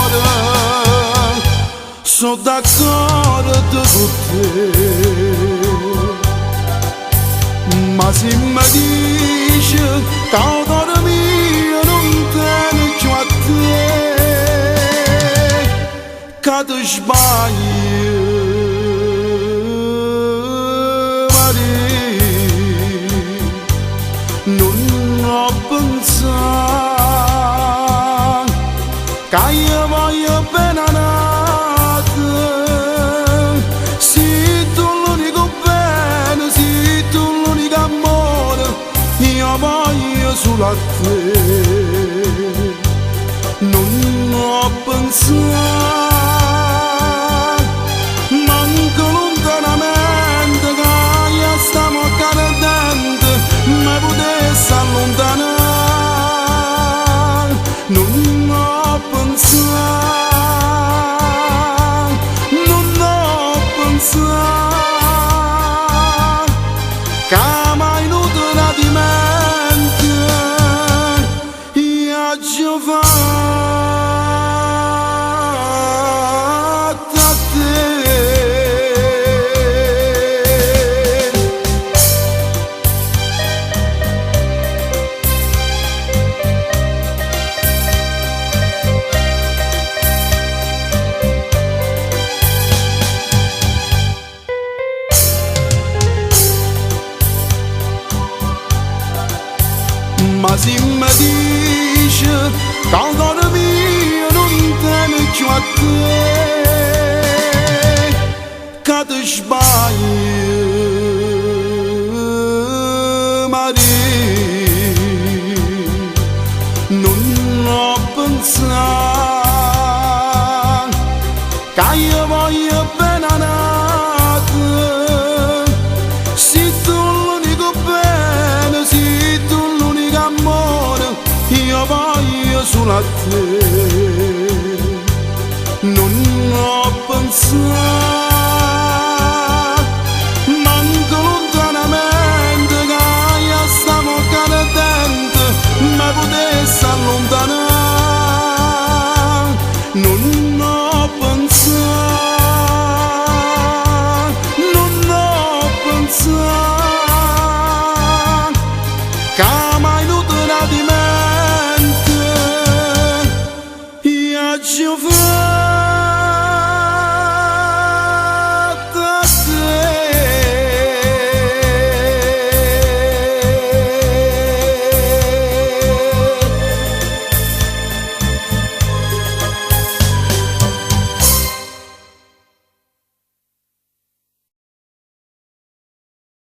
d'amore, sono d'accordo con te, ma se mi dici che il cuore mio non tiene più a te, che ti sbagli, non ho pensato che io voglio bene a te. Sei tu l'unico bene, sei tu l'unico amore, io voglio solo a te. Non ho pensato manco lontanamente che io stiamo cadendo, ma potessi allontanare. Non ho pensato, non ho pensato che mai nutra di mente io ci ho fatto a te. Ma se mi dici che il cuore mio non tiene più a te, che ti sbagli, Maria. Non ho pensato che io voglio bene a te. Sei tu l'unico bene, sei tu l'unico amore, io voglio solo a te.